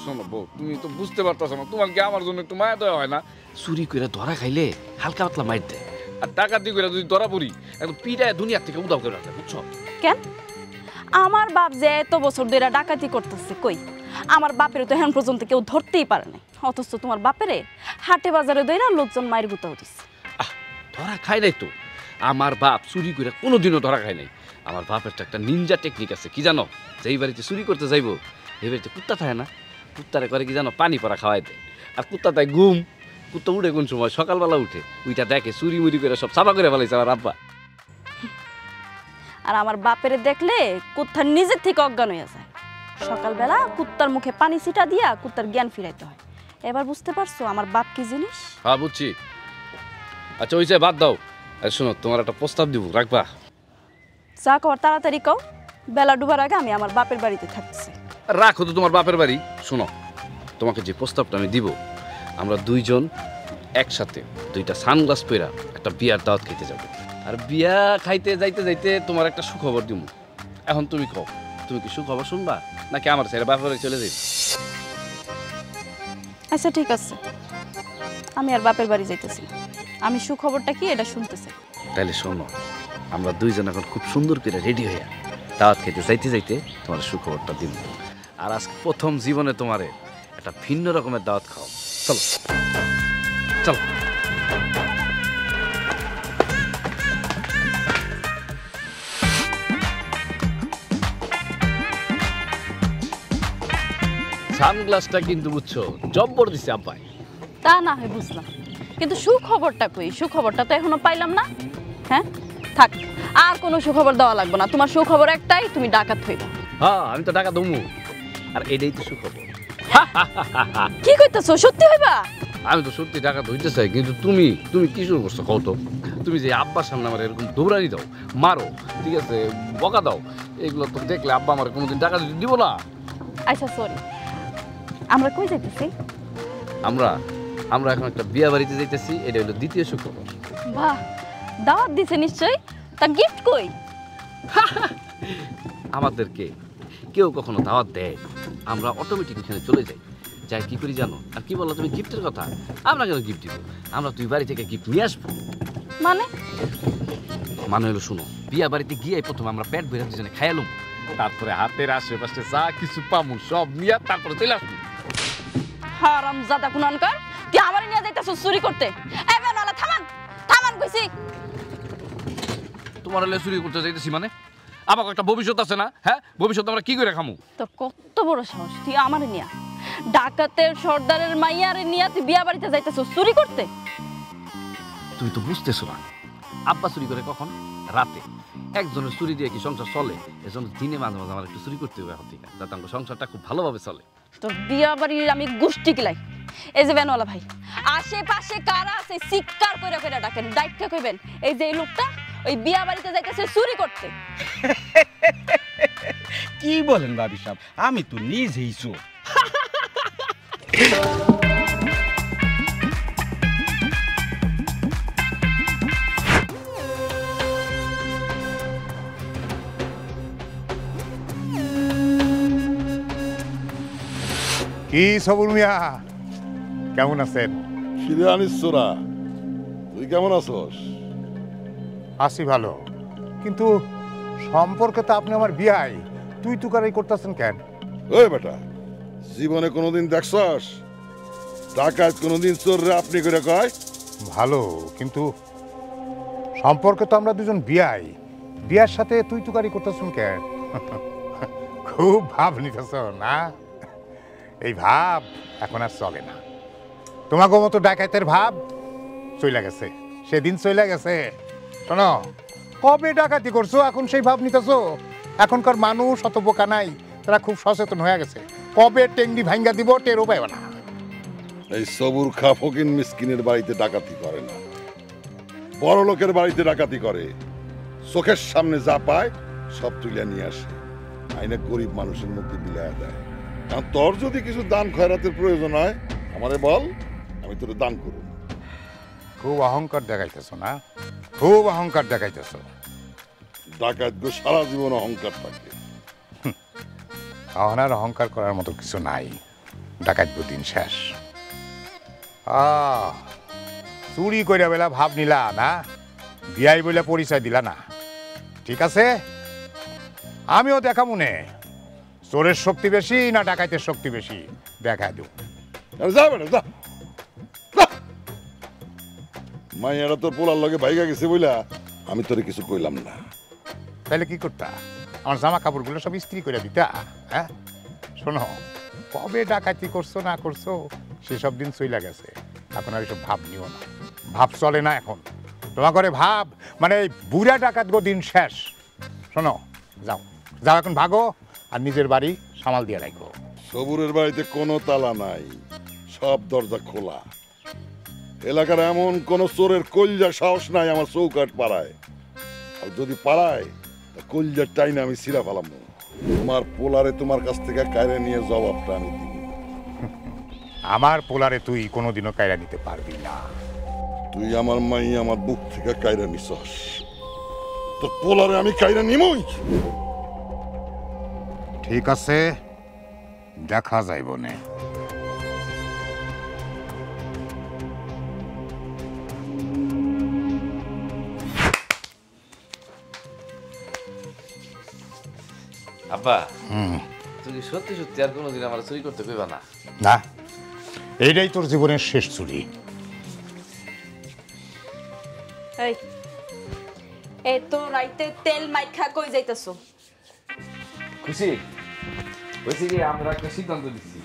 A: শোনো বউ, তুমি তো বুঝতে পারতেছো না, তোমার কি আমার জন্য একটু মায়া দেওয়া হয় না? চুরি করে ধরা খাইলে হালকা পাতলা মাইর দেয়, আর ডাকাতি করে যদি ধরা পড়ি একদম পিটায় দুনিয়ার থেকে উদাও করে রাখে, বুঝছো?
C: কেন? আমার বাপ যে এত বছর ধরে ডাকাতি করতেছে, কই আমার বাপের তো এখন পর্যন্ত কেউ ধরতেই পারে না। অথচ তোমার বাপেরে হাটে বাজারে দইরা লোকজন মায়ের গুতাও দিচ্ছে।
A: ধরা খায় নাই তো, আমার বাপ চুরি করে কোনোদিনও ধরা খায় নাই। আমার বাপের তো একটা নিনজা টেকনিক আছে, কি জানো? যেই বাড়িতে চুরি করতে যাইবো এই বাড়িতে কুত্তা থাকে না, কুত্তারে করে কি জানো? পানি পরা খাওয়াই দেয়। আর কুত্তা তাই ঘুম, কুত্তা উঠে কোন সময়? সকালবেলা উঠে, ওইটা দেখে চুরি মুড়ি করে সব সাফা করে ফেলাইছে আমার আব্বা।
C: আর আমার বাপেরে দেখলে কুত্তা নিজের থেকে অজ্ঞান হয়ে যায়। সকালবেলা কুত্তার মুখে পানি ছিটা দিয়া কুত্তার জ্ঞান ফিরাইতে হয়। এবার বুঝতে পারছো আমার বাপ কি জিনিস?
A: হ্যাঁ বুঝছি। আচ্ছা ওই যে বাদ দাও, আর শোনো তোমার একটা প্রস্তাব দিব, রাখবা?
C: যা কর তাড়াতাড়ি কও, বেলা ডুবার আগে আমি আমার বাপের বাড়িতে থাকতেছি।
A: রাখো তো তোমার বাপের বাড়ি। শোনো, তোমাকে যে প্রস্তাবটা আমি দিব, আমরা দুইজন একসাথে দুইটা সানগ্লাস পরা একটা বিয়ার দাওয়াত খাইতে যাব। আর বিয়া খাইতে যাইতে যাইতে তোমার একটা সুখবর দিব। এখন তুমি কও, তুমি কি সুখবর শুনবা নাকি আমার ছেলে বাপের বাড়ি চলে যাবে?
C: আচ্ছা ঠিক আছে, আমি আর বাপের বাড়ি যাইতেছি না। আমি সুখবরটা কি এটা শুনতেছি।
A: তাহলে শোনো, আমরা দুইজন এখন খুব সুন্দর করে রেডি হইয়া দাওয়াত খেতে যাইতে যাইতে তোমার সুখবরটা দিব। আর আজকে প্রথম জীবনে তোমারে একটা ভিন্ন রকমের দাওয়াত খাও। চলো চলো। সানগ্লাসটা কিন্তু বুঝছো জব্বর দিছে আব্বাই।
C: তা না হয় বুঝলাম, কিন্তু সুখবরটা কই? সুখবরটা তো এখনো পাইলাম না। হ্যাঁ থাক, আর কোনো সুখবর দেওয়া লাগবে না। তোমার সুখবর একটাই, তুমি ডাকাত হইবা।
A: হ্যাঁ আমি তো টাকা দমু, আর এটাই তো সুখবর।
C: কি কইতেছো? সত্যি হইবা?
A: আমি তো সত্যি টাকা ধরতে চাই, কিন্তু তুমি তুমি কি শুরু করছো কত? তুমি যে আব্বার সামনে আমার এরকম দৌড়ানি দাও, মারো, ঠিক আছে, বকা দাও, এগুলো তো দেখলে আব্বা আমার কোনোদিন টাকা দিব না।
C: আচ্ছা সরি, আমরা কই যাইতেছি?
A: আমরা আমরা এখন একটা বিয়া বাড়িতে যাইতেছি, এটা হলো দ্বিতীয় শুক্রবার।
C: বাহ, দাওয়াত দিছে নিশ্চয়ই, তা গিফট কই?
A: আমাদেরকে কেউ কখনো দাওয়াত দেয়, আমরা অটোমেটিক এখানে চলে যাই। যাই কি করি জানো? আর কি বলো তুমি গিফটের কথা? আমরা কেন গিফট দিব? আমরা তুই বাড়ি থেকে গিফট নিয়ে আসবো।
C: মানে
A: মানে হলো শুনো, বিয়া বাড়িতে গিয়ে প্রথমে আমরা পেট ভরে দুজনে খাইলাম, তারপরে হাতের আশেপাশে যা কিছু পামু সব নিয়ে তারপরে চলে আসবো।
C: হারামজাদা কুনানকার, তুই আমারে নিয়ে যাইতাছস চুরি করতে? এই বেনালা থামান, থামান কইছি।
A: তোমার হলে চুরি করতে যাইতেছি মানে? আমার একটা ভবিষ্যৎ আছে না? হ্যাঁ, ভবিষ্যৎ আমরা কি করে খামু?
C: তোর কত বড় সাহস, তুই আমারে নিয়া ডাকাতের সর্দারের মাইয়ারে নিয়া তুই বিয়া বাড়িতে যাইতাছস চুরি করতে?
A: তুই তো বুঝতেছো না, আব্বা চুরি করে কখন? রাতে। একজনের চুরি দিয়ে কি সংসার চলে? এজন্য দিনে মাঝে মাঝে আমার একটু চুরি করতে হবে এখন থেকে, যাতে আমার সংসারটা খুব ভালোভাবে চলে।
C: তোর বিয়া বাড়ির আমি গোষ্ঠী কিলাই। এই যে বেনওয়ালা ভাই, আশেপাশে কারা আছে চিৎকার কইরা কইরা ডাকেন, ডাইক্কা কইবেন এই যে এই লোকটা ওই বিয়া বাড়িতে যাইতেছে চুরি করতে।
G: কি বলেন ভাবি সাহেব, আমি তো নিজেই চোর।
B: কি সবুর মিয়া, কেমন আছেন?
D: ফিরে আনিস চোরা, তুই কেমন আছস?
B: আছি ভালো, কিন্তু সম্পর্কে তো আপনি আমার বিয়াই, তুই তুকারাই করতেছেন কেন?
D: ওই বেটা, জীবনে কোনোদিন দেখছস ডাকাত কোনোদিন চোর রে আপনি করে কয়?
B: ভালো, কিন্তু সম্পর্কে তো আমরা দুজন বিয়াই, বিয়ার সাথে তুই তুকারি করতেছেন কেন? খুব ভাব নিতেছ না? এই ভাব এখন আর চলে না। তোমাকে মতো ডাকাতের ভাব চইলা গেছে, সেদিন চইলা গেছে। শোনো, কবে ডাকাতি করছো এখন সেই ভাব নিতেছো? এখনকার মানুষ অত বোকা নাই, তারা খুব সচেতন হয়ে গেছে। কবে টেঙ্গি ভাঙ্গা দিব টেরও পাইব না।
D: এই সবুর খা ফকিন মিসকিনের বাড়িতে ডাকাতি করে না, বড় লোকের বাড়িতে ডাকাতি করে। চোখের সামনে যা পায় সব তুলে নিয়ে আসে, আইনে গরিব মানুষের মধ্যে বিলায় দেয়। কারণ তোর যদি কিছু দান খয়রাতের প্রয়োজন হয় আমারে বল, আমি তোর দান করব।
B: খুব অহংকার দেখাইতেছো না? খুব অহংকার দেখাইতেছো।
D: ডাকাত গো সারা জীবন অহংকার থাকে।
B: এখন আর অহংকার করার মতো কিছু নাই, ডাকাত দিন শেষ। চুরি কইরা বেলা ভাব নিলা না, বিয়াই বলে পরিচয় দিলা না। ঠিক আছে, আমিও দেখা মনে চোরের শক্তি বেশি না ডাকাতের শক্তি বেশি দেখা দেব।
D: যা বেটা যা, মাইয়ারা তোর পোলার লগে ভাইগা গেছে বইলা আমি তোরে কিছু কইলাম না।
B: তাহলে কি করতা? আমার জামা কাপড়গুলো সব ইস্ত্রি করে দিতা? হ্যাঁ শোনো, কবে ডাকাতি করছো না করছো সেসব দিন চইলা গেছে, এখন আর এসব ভাব নিও না। ভাব চলে না এখন, তোমার করে ভাব মানে বুড়া ডাকাত গো দিন শেষ। শোনো, যাও যাও এখন ভাগো, আর নিজের বাড়ি সামাল দিয়ে রাখো।
D: সবুরের বাড়িতে কোনো তালা নাই, সব দরজা খোলা। এলাকার এমন কোন চোরের কলজা সাহস নাই আমার চৌকাট পাড়ায়, আর যদি পাড়ায় কলজার টাইনে আমি ছিঁড়া ফেলাম। তোমার পোলারে তোমার কাছ থেকে কায়রে নিয়ে জবাবটা আমি দিব।
B: আমার পোলারে তুই কোনোদিনও কায়রা নিতে পারবি না।
D: তুই আমার মাই আমার বুক থেকে কায়রা নিছস, তোর পোলারে আমি কায়রা নিমই।
B: ঠিক আছে, দেখা যাইব নে।
A: আব্বা, তুমি সত্যি সত্যি আর কোনোদিন আমার চুরি করতে কইবা না?
B: না, এইটাই তোর জীবনের শেষ চুরি।
C: এই এই তো রাইতে তেল মাইখা কই যাইতাছো?
A: খুশি হয়েছে কি, আমরা একটা সিদ্ধান্ত নিচ্ছি,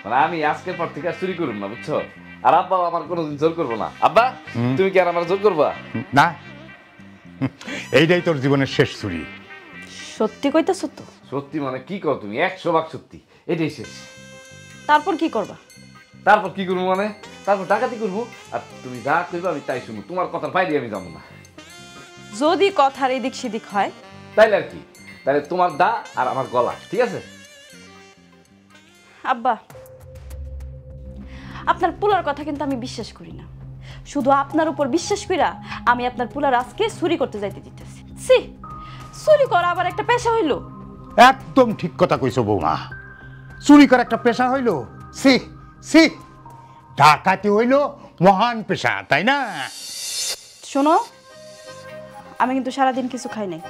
A: মানে আমি আজকের পর থেকে আর চুরি করব না, বুঝছো? আর আব্বা আমার কোনোদিন জোর করবো না। আব্বা, তুমি কি আর আমার জোর করবা
B: না? এইটাই তোর জীবনের শেষ চুরি।
C: সত্যি কইতাছো তো?
A: সত্যি মানে কি কও তুমি? 100% সত্যি, এটাই শেষ।
C: তারপর কি করবা?
A: তারপর কি করবো মানে? তারপর ডাকাতি করবো, আর তুমি যা কইবা আমি তাই শুনবো, তোমার কথার বাইরে আমি যাবো না।
C: যদি কথার এদিক সেদিক হয়
A: তাইলে আর কি, তাহলে তোমার দা আর আমার গলা, ঠিক আছে?
C: আব্বা, আপনার পোলার কথা কিন্তু আমি বিশ্বাস করি না। শুধু আপনার উপর বিশ্বাস কইরা আমি আপনার পোলার আজকে চুরি করতে যাইতে দিতেছি। সি, চুরি করা আবার একটা পেশা হইল?
B: একদম ঠিক কথা কইছো বৌমা, চুরি করা একটা পেশা হইল? সি সি, ডাকাতি হইল মহান পেশা, তাই না?
C: শোনো, আমি কিন্তু সারাদিন কিছু খাই নাই,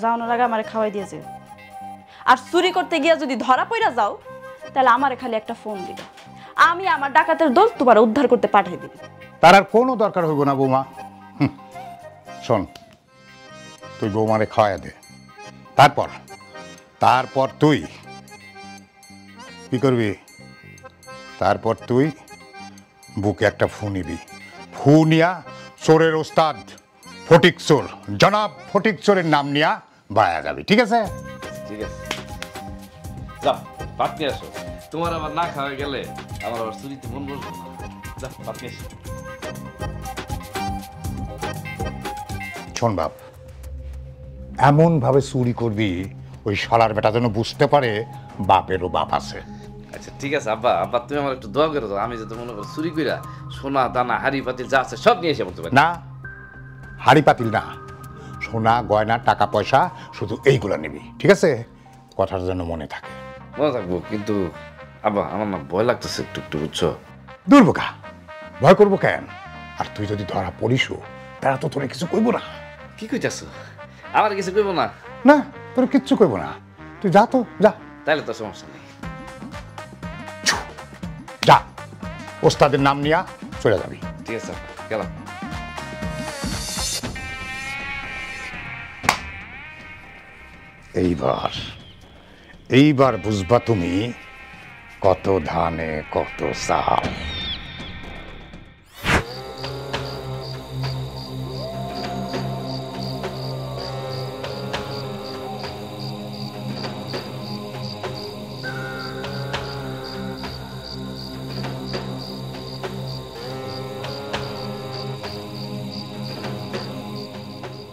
C: যাওয়ানোর আগে আমারে খাওয়াই দিয়েছে। আর চুরি করতে গিয়া যদি ধরা পড়া যাও তাহলে আমারে খালি একটা ফোন দিবে, আমি আমার ডাকাতের দল তোমার উদ্ধার করতে পাঠিয়ে দিবি।
B: তার আর কোনো দরকার হইব না বৌমা। শোন, তুই বৌমারে খাওয়াই দে, তারপর তারপর তুই কি করবি? তারপর তুই বুকে একটা ফু নিবি, ফু নিয়া চোরের ওস্তাদ ফটিক চোর, জনাব ফটিক চোরের নাম নিয়া বায়া যাবি, ঠিক আছে?
A: ঠিক আছে, যাও ভাত নিয়ে আসো। তোমার আবার না খাওয়া গেলে আমার আবার চুরিতে মন বসবে না। যাও ভাত নিয়ে এসো।
B: শোন বাপ, এমন ভাবে চুরি করবি ওই শালার বেটা যেন বুঝতে পারে বাপেরও বাপ আছে।
A: আচ্ছা ঠিক আছে আব্বা, আব্বা তুমি আমার একটু দোয়া করে দাও, আমি যাতে মনে করো চুরি কইরা সোনা দানা হাড়ি পাতিল যা আছে সব নিয়ে এসে পড়তে পারি।
B: না, হাড়ি পাতিল না, সোনা গয়না টাকা পয়সা শুধু এইগুলো নিবি, ঠিক আছে? কথাটা যেন মনে থাকে।
A: মনে থাকবো, কিন্তু আব্বা আমার না ভয় লাগতেছে একটু একটু, বুঝছো?
B: দুর্বোকা, ভয় করবো কেন? আর তুই যদি ধরা পড়িস তারা তো তোরে কিছু কইব না।
A: কি কইতাছো? আমার কিছু কইবো না?
B: না, তোর কিচ্ছু কইব না, তুই যা তো যা।
A: তাইলে তো সমস্যা নেই।
B: যা, ওস্তাদের নাম নিয়া চলে যাবি।
A: ঠিক আছে গেলাম।
B: এইবার বুঝবা তুমি কত ধানে কত চাল।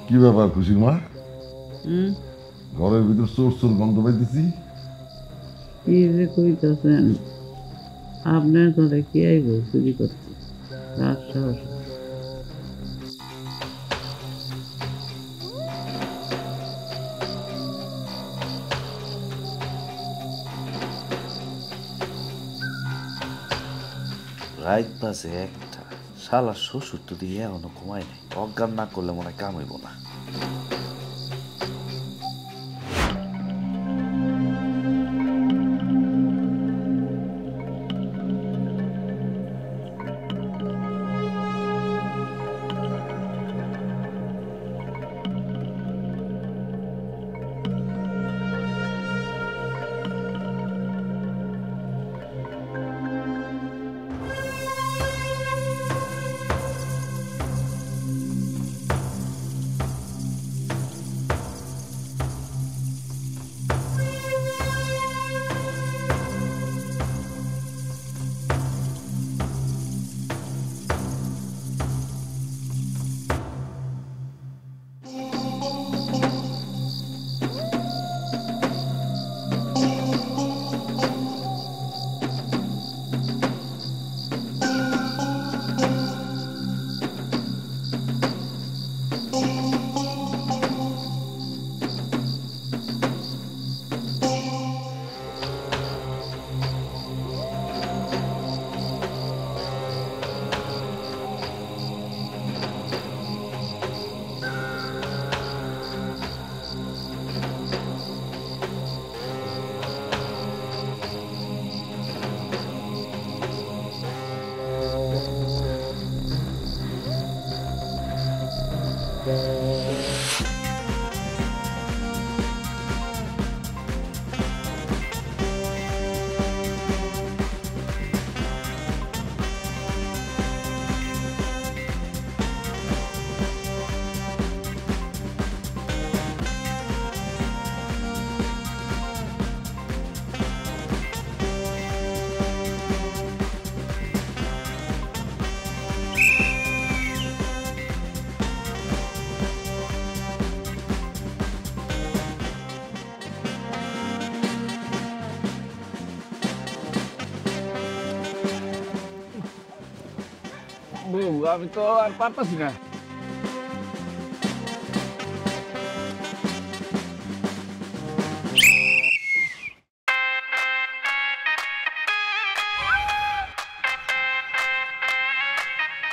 D: কি ব্যাপার খুশির মা? ঘরের ভিতর চোর চোর গন্ধ পাইতেছি।
E: কি যে কইতাছেন, আপনার ঘরে কি আইব চুরি করতে? রাত সাহস।
A: রাত বাজে একটা, শালা শ্বশুর তো দিয়ে এখনো ঘুমায় নাই, অজ্ঞান না করলে মনে হয় কাম হইব না।
F: বউ, আমি তো আর পারতাছি না।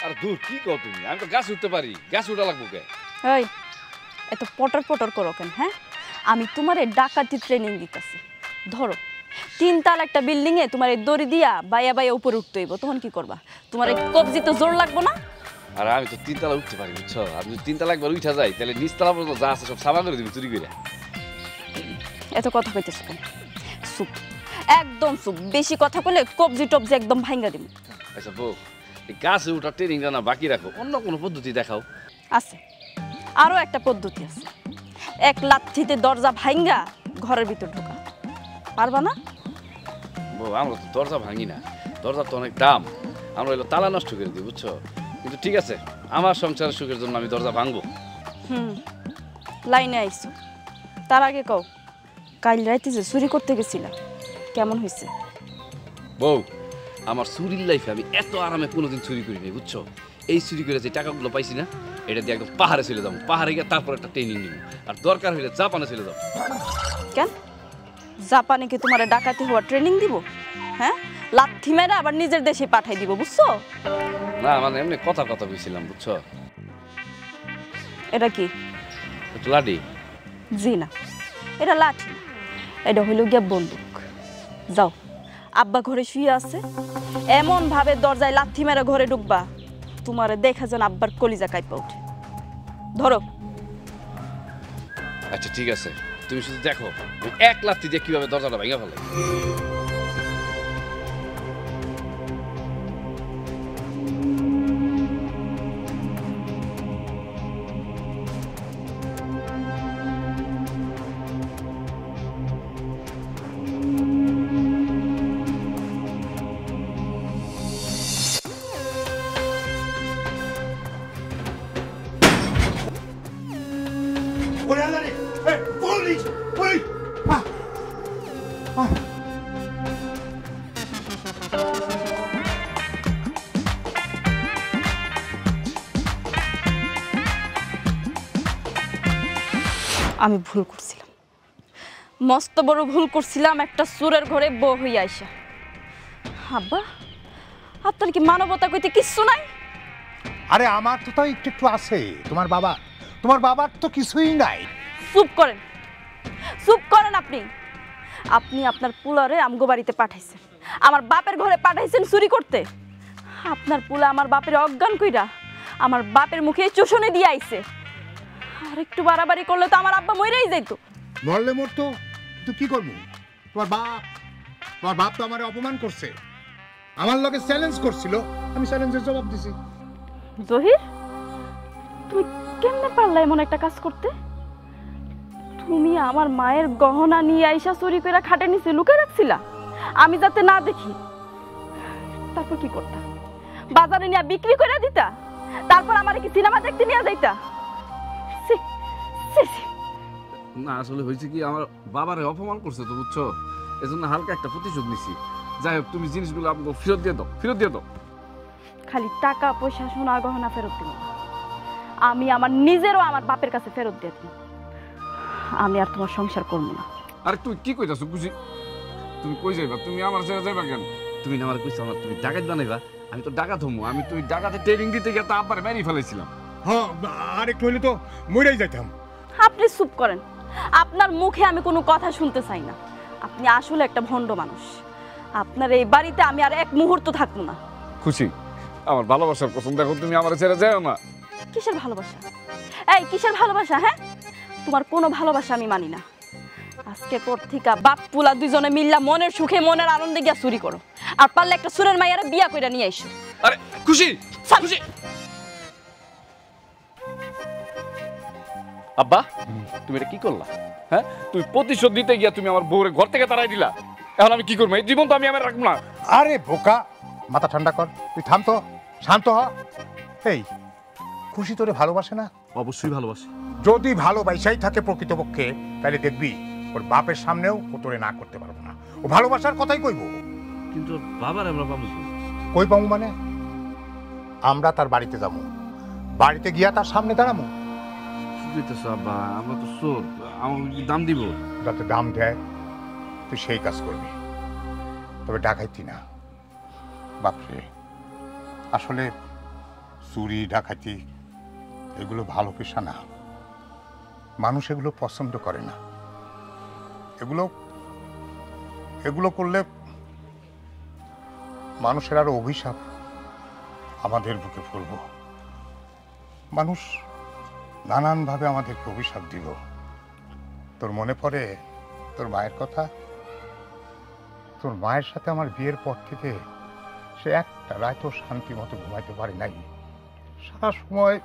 A: আর দূর কি কও তুমি? আমি তো গাছ উঠতে পারি, গাছ উঠা লাগবো কে?
C: এই এত পটর পটর করো কেন? হ্যাঁ, আমি তোমার ডাকাতি ট্রেনিং দিতেছি। ধরো 3 তালা একটা বিল্ডিং এ তোমার দড়ি দিয়া বাইয়া বাইয়া উপরে উঠতে হইব, তখন কি করবা? তোমার কবজি তো জোর লাগবো না?
A: আর আমি তো 3 তালা উঠতে পারি, বুঝছো? আমি যদি 3 তালা একবার উঠা যাই তাহলে নিচ তালা পর্যন্ত যা আছে সব সাবা করে দিবি চুরি করে।
C: এত কথা কইতেছো কেন? চুপ, একদম চুপ। বেশি কথা কইলে কবজি টবজি একদম ভাঙ্গা দিব।
A: আচ্ছা বউ, এই গাছে উঠা ট্রেনিংটা না বাকি রাখো, অন্য কোনো পদ্ধতি দেখাও।
C: আছে, আরো একটা পদ্ধতি আছে। এক লাথিতে দরজা ভাঙ্গা ঘরের ভিতর ঢোকা। পারবা না?
A: বউ, আমরা তো দরজা ভাঙি না, দরজা তো অনেক দাম, আমরা হইলো তালা নষ্ট করে দিই, বুঝছো? কিন্তু ঠিক আছে, আমার সংসারের সুখের জন্য আমি দরজা ভাঙবো।
C: লাইনে আইছো, তার আগে কও, কাল রাইতে যে চুরি করতে গেছিলা কেমন হয়েছে?
A: বউ, আমার চুরির লাইফে আমি এত আরামে কোনোদিন চুরি করিনি, বুঝছো? এই চুরি করে যে টাকাগুলো পাইছি না, এটা দিয়ে একদম পাহাড়ে চলে যাবো, পাহাড়ে গিয়ে তারপর একটা ট্রেনিং নিব, আর দরকার হইলে জাপানে চলে যাবো।
C: কেন জাপানে কি তোমার ডাকাতি হওয়ার ট্রেনিং দিব? হ্যাঁ, লাথি মেরে আবার নিজের দেশে পাঠাই দিব, বুঝছো?
A: না মানে এমনি কথা কথা বলছিলাম, বুঝছো?
C: এটা কি?
A: একটু লাডি।
C: জি না, এটা লাঠি না, এটা হইল গিয়া বন্দুক। যাও, আব্বা ঘরে শুয়ে আছে, এমন ভাবে দরজায় লাথি মেরে ঘরে ঢুকবা তোমারে দেখা যেন আব্বার কলিজা কাইপা ওঠে। ধরো।
A: আচ্ছা ঠিক আছে, তুমি শুধু দেখো আমি এক লাথি দিয়ে কিভাবে দরজাটা ভেঙে ফেলে।
C: আমি ভুল করছিলাম, মস্ত বড় ভুল করছিলাম একটা চোরের ঘরে বউ হইয়া আইসা। আব্বা, আপনার কি মানবতা কইতে কিচ্ছু নাই?
B: আরে আমার তো তাই একটু একটু আছে। তোমার বাবার তো কিছুই নাই।
C: চুপ করেন, চুপ করেন। আপনি আপনি আপনার পুলারে আমগো বাড়িতে পাঠাইছেন, আমার বাপের ঘরে পাঠাইছেন চুরি করতে। আপনার পুলা আমার বাপের অজ্ঞান কইরা আমার বাপের মুখে চুষণে দিয়ে আইছে। আর একটু বাড়াবাড়ি করলে তো আমার আব্বা মইরাই যাইতো।
B: মরলে মরতো, তো কি করবো? তোমার বাপ তো আমার অপমান করছে, আমার লগে চ্যালেঞ্জ করছিল, আমি চ্যালেঞ্জের জবাব দিছি।
C: জহির, তুমি কেমনে পারলা এমন একটা কাজ করতে? তুমি আমার মায়ের গহনা নিয়ে আইসা চুরি করে খাটে নিচে লুকিয়ে রাখছিলা, আমি যাতে না দেখি। তারপর কি করতা? বাজারে নিয়ে বিক্রি করে দিতা? তারপর আমার কি সিনেমা দেখতে নিয়ে যাইতা? ছি, ছি, ছি।
F: না আসলে হয়েছে কি, আমার বাবারে অপমান করছে তো, বুঝছো? এজন্য হালকা একটা প্রতিশোধ নিছি। যাই হোক, তুমি জিনিসগুলো আপনাকে ফেরত দিয়ে দাও, ফেরত দিয়ে দাও।
C: খালি টাকা পয়সা সোনা গহনা ফেরত দিব, আমি আমার নিজেরও আমার বাপের কাছে ফেরত দিয়ে দিব। আমি আর তোমার সংসার করবো না।
F: আরে তুই কি কইতাছো খুশি? তুমি কই যাইবা? তুমি আমার ছেড়ে যাইবা কেন?
A: তুমি না আমার কইছো আমার তুমি ডাকাত বানাইবা, আমি তো ডাকাত হমু। আমি তুমি ডাকাতে ট্রেনিং দিতে গিয়ে তো আব্বারে মেরে ফেলেছিলাম।
B: হ্যাঁ, আর একটু হইলে তো মরেই যাইতাম।
C: আপনি চুপ করেন, আপনার মুখে আমি কোনো কথা শুনতে চাই না। আপনি আসলে একটা ভণ্ড মানুষ। আপনার এই বাড়িতে আমি আর এক মুহূর্ত থাকবো না।
F: খুশি, আমার ভালোবাসার কসম, দেখো তুমি আমার ছেড়ে যাও না।
C: কিসের ভালোবাসা? এই কিসের ভালোবাসা? হ্যাঁ, তোমার কোনো ভালোবাসা আমি মানি না। আজকের পর থেকে বাপ পুলা দুইজনে মিল্লা মনের সুখে মনের আনন্দে গিয়া চুরি করো, আর পারলে একটা সুরের মাইয়ারে বিয়া কইরা নিয়ে আইসো।
F: আরে খুশি, খুশি।
A: আব্বা, তুমি এটা কি করলা?
F: হ্যাঁ, তুই প্রতিশোধ দিতে গিয়া তুমি আমার বউরে ঘর থেকে তাড়াই দিলা। এখন আমি কি করবো? এই জীবন তো আমি আমার রাখবো না।
B: আরে বোকা, মাথা ঠান্ডা কর, তুই থাম তো, শান্ত হ। এই খুশি তোরে ভালোবাসে না?
F: অবশ্যই ভালোবাসি।
B: যদি ভালোবাসাই থাকে প্রকৃতপক্ষে, তাহলে দেখবি ওর বাপের সামনেও ও তোরে না করতে পারবো না। ও ভালোবাসার কথাই কইব।
A: কিন্তু বাবার আমরা পাবো
B: কই পাবো মানে? আমরা তার বাড়িতে যাবো, বাড়িতে গিয়া তার সামনে দাঁড়াবো।
F: কি কইতেছ আব্বা? আমরা তো চোর, আমাকে কি দাম দিব?
B: যাতে দাম দেয় তুই সেই কাজ করবি, তবে ডাকাইতি না। বাপরে, আসলে চুরি ডাকাতি এগুলো ভালো পেশা না, মানুষ এগুলো পছন্দ করে না। এগুলো এগুলো করলে মানুষের আরো অভিশাপ আমাদের বুকে ফেলব। মানুষ নানানভাবে আমাদেরকে অভিশাপ দিল। তোর মনে পড়ে তোর মায়ের কথা? তোর মায়ের সাথে আমার বিয়ের পর থেকে সে একটা রাতও শান্তি মতো ঘুমাইতে পারে নাই। সারা সময়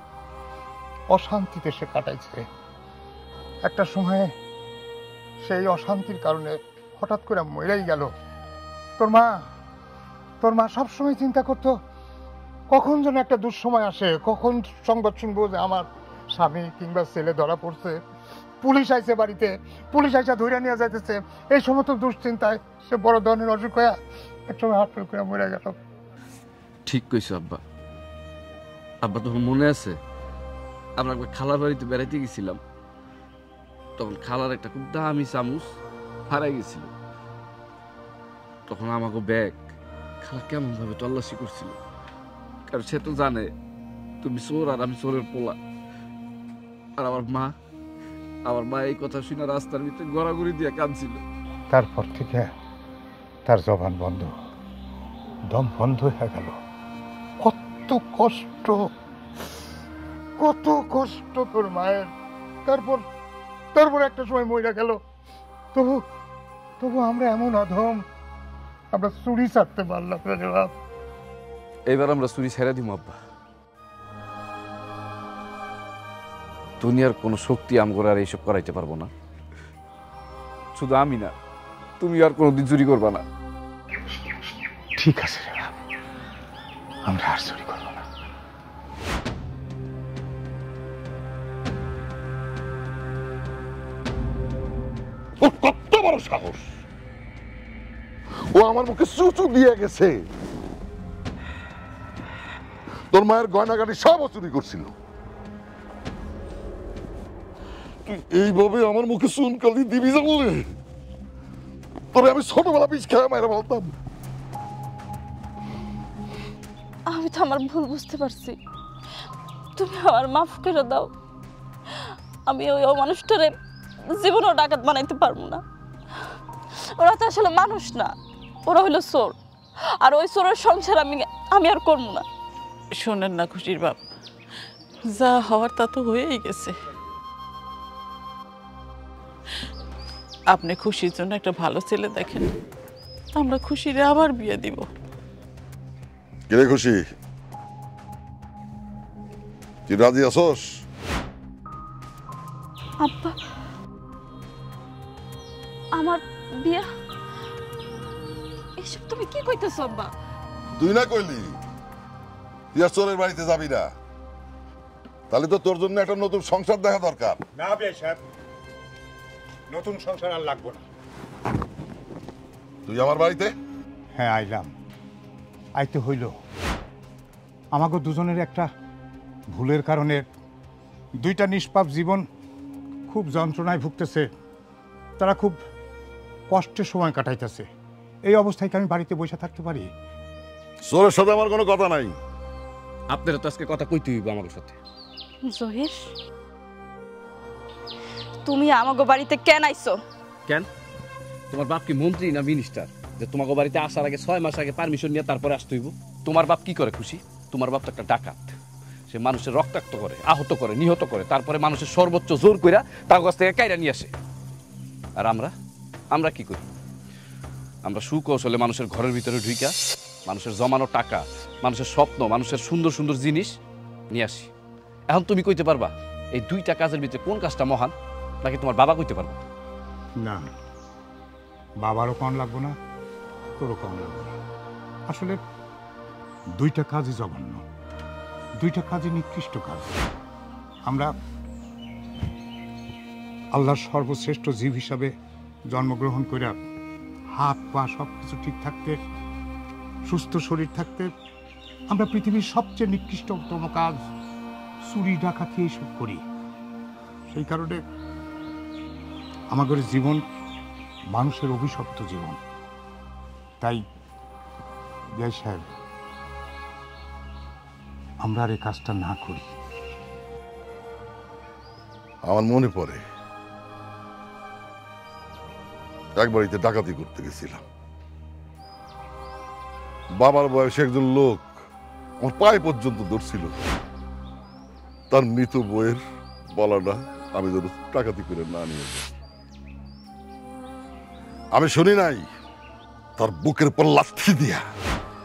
B: অশান্তিতে সে কাটাইছে। একটা সময়ে সেই অশান্তির কারণে হঠাৎ করে মরেই গেল। তোর মা সবসময় চিন্তা করতো কখন যেন একটা দুঃসময় আসে, কখন সংবাদ শুনবো যে আমার স্বামী কিংবা ছেলে ধরা পড়ছে, পুলিশ আইছে বাড়িতে, পুলিশ আইসা ধরে নিয়ে যাইতেছে। এই সমস্ত দুশ্চিন্তায় সে বড় ধরনের অসুখ হয়ে একসময় হাত করে মরে গেল।
F: ঠিক কইছো আব্বা। আব্বা তখন মনে আছে আমরা একবার খালার বাড়িতে বেড়াইতে গেছিলাম, তখন খালার একটা খুব দামি চামচ হারাই গেছিল। তখন আমাকে ব্যাগ খালা কেমন ভাবে তল্লাশি করছিল, কারণ সে তো জানে তুমি চোর আর আমি চোরের পোলা। আর আমার মা এই কথা শুনে রাস্তার ভিতরে গড়াগড়ি দিয়ে কাঁদছিল।
B: তারপর থেকে তার জবান বন্ধ, দম বন্ধ হয়ে গেল। কত কষ্ট তোর মায়ের। তারপর একটা সময় মরে গেল। তবু আমরা এমন অধম, আমরা চুরি ছাড়তে পারলাম না রে বাপ।
F: এবার আমরা চুরি ছেড়ে দিব আব্বা। দুনিয়ার কোন শক্তি আমগর আর এইসব করাইতে পারবো না। শুধু আমি না, তুমি আর কোনোদিন চুরি করবা না।
B: ঠিক আছে রে বাপ, আমরা আর চুরি করবো না।
D: ওর কত বড় সাহস! ও আমার মুখে চুচু দিয়ে গেছে তোর মায়ের গয়নাগাড়ি সব চুরি করছিল। তুই এইভাবে আমার মুখে চুনকালি দিবি যা বলে? তোরে আমি ছোটবেলা পিস খেয়ে মায়েরা বলতাম।
C: আমি তো আমার ভুল বুঝতে পারছি, তুমি আমার মাফ করে দাও। আমি ওই অমানুষটারে জীবনেও ডাকাত বানাইতে পারবো না। ওরা তো আসলে মানুষ না, ওরা হইলো চোর। আর ওই চোরের সংসার আমি আর করবো না।
E: শোনেন না খুশির বাপ, যা হওয়ার তা তো হয়েই গেছে। আপনি খুশির জন্য একটা ভালো ছেলে দেখেন, আমরা খুশিরে আবার বিয়ে দিব।
D: কিরে খুশি, তুই রাজি আছোস?
C: আব্বা, আমার বিয়া? এসব তুমি কি কইতেছো আব্বা?
D: তুই না কইলি তুই আর চোরের বাড়িতে যাবি না? তাহলে তো তোর জন্য একটা নতুন সংসার দেখা দরকার।
B: না বে সাহেব, নতুন সংসার আর লাগবো না।
D: তুই আমার বাড়িতে?
B: হ্যাঁ আইলাম, আইতে হইল। আমাকে দুজনের একটা ভুলের কারণে দুইটা নিষ্পাপ জীবন খুব যন্ত্রণায় ভুগতেছে। তারা খুব কষ্টের সময় কাটাইতেছে। এই অবস্থায় কি আমি বাড়িতে বসে থাকতে পারি?
D: চোরের সাথে আমার কোনো কথা নাই।
F: আপনারা তো আজকে কথা কইতে হইব আমার সাথে।
C: জহির, তুমি আমাগো বাড়িতে কেন আইছো?
F: কেন? তোমার বাপ কি মন্ত্রী না মিনিস্টার যে তোমাকে বাড়িতে আসার আগে 6 মাস আগে পারমিশন নিয়ে তারপরে আসতে হইব? তোমার বাপ কি করে খুশি? তোমার বাপ তো একটা ডাকাত। সে মানুষের রক্তাক্ত করে, আহত করে, নিহত করে, তারপরে মানুষের সর্বোচ্চ জোর কইরা তার কাছ থেকে কাইরা নিয়ে আসে। আর আমরা কি করি? আমরা সুকৌশলে মানুষের ঘরের ভিতরে ঢুইকা মানুষের জমানো টাকা, মানুষের স্বপ্ন, মানুষের সুন্দর সুন্দর জিনিস নিয়ে আসি। এখন তুমি কইতে পারবা এই দুইটা কাজের ভিতরে কোন কাজটা মহান? নাকি তোমার বাবা কইতে পারবো?
B: না, বাবারও কম লাগবো না, তোরও কম লাগবো না। আসলে দুইটা কাজই জঘন্য, দুইটা কাজই নিকৃষ্ট কাজ। আমরা আল্লাহর সর্বশ্রেষ্ঠ জীব হিসাবে জন্মগ্রহণ করে হাত পা সব কিছু ঠিক থাকতে, সুস্থ শরীর থাকতে আমরা পৃথিবীর সবচেয়ে নিকৃষ্টতম কাজ চুরি ডাকাতি এইসব করি। সেই কারণে আমাদের জীবন মানুষের অভিশপ্ত জীবন। তাই বিআই সাহেব, আমরা আর এই কাজটা না করি।
D: আমার মনে পড়ে এক বাড়িতে ডাকাতি করতে গেছিলাম। বাবার বয়সে একজন লোক আমার পায়ে পর্যন্ত ধরছিল। তার মৃত বইয়ের বলাটা আমি যেন ডাকাতি করে না নিয়ে যাই। আমি শুনি নাই তার বুকের পর লাথি দিয়া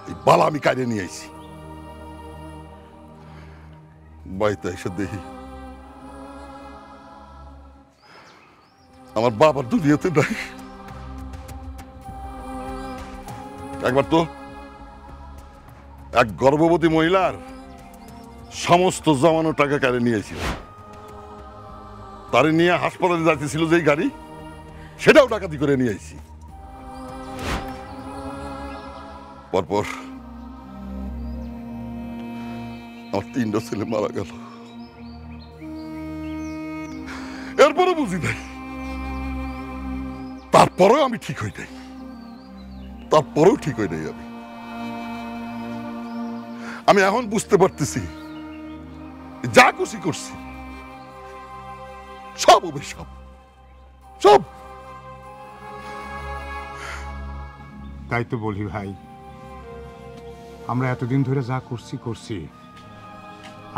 D: এই বালা আমি কাইরে নিয়ে আইছি। বাড়িতে এসে দেখি আমার বাবার দুনিয়াতে নাই। একবার তো এক গর্ভবতী মহিলার সমস্ত জমানো টাকা কারে নিয়েছিল। তারে নিয়ে হাসপাতালে যাইতেছিল যেই গাড়ি, সেটাও ডাকাতি করে নিয়ে আইছি। পরপর আমার 3টা ছেলে মারা গেল। এরপরে বুঝি নাই, তারপরেও আমি ঠিক হই নাই, তারপরেও ঠিক হই নাই। আমি এখন বুঝতে পারতেছি যা খুশি করছি সব অভিশাপ, সব।
B: তাই তো বলি ভাই, আমরা এতদিন ধরে যা করছি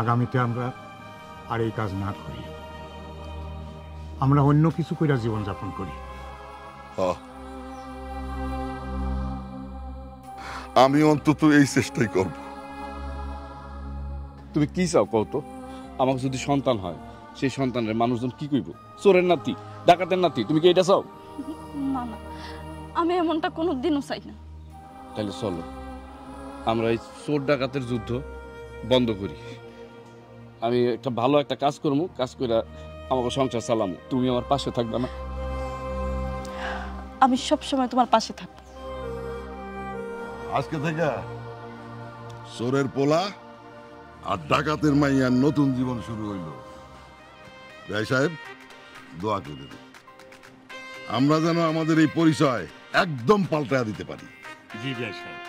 B: আগামীতে আমরা আর এই কাজ না করি, আমরা অন্য কিছু কইরা জীবনযাপন করি।
D: আমি অন্তত এই চেষ্টাই করব।
F: তুমি কি চাও কও তো? আমাকে যদি সন্তান হয়, সেই সন্তানের মানুষজন কি কইব? চোরের নাতি, ডাকাতের নাতি, তুমি কি এটা চাও?
C: না না, আমি এমনটা কোনো দিনও চাই না।
F: তাহলে চলো আমরা এই চোর ডাকাতের যুদ্ধ বন্ধ করি। আমি একটা ভালো একটা কাজ করবো, কাজ করে আমাকে সংসার চালামো। তুমি আমার পাশে থাকবে না?
C: আমি সব সময় তোমার পাশে থাকবো।
D: আজকে থেকে চোরের পোলা আর ডাকাতের মাইয়ার নতুন জীবন শুরু হইল। ভাই সাহেব, দোয়া করে দেব আমরা যেন আমাদের এই পরিচয় একদম পাল্টায়া দিতে পারি।
B: জি বিআই সাহেব,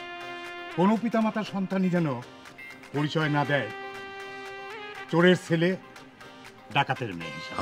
B: কোনো পিতামাতার সন্তানই যেন পরিচয় না দেয় চোরের ছেলে ডাকাতের মেয়ে হিসাবে।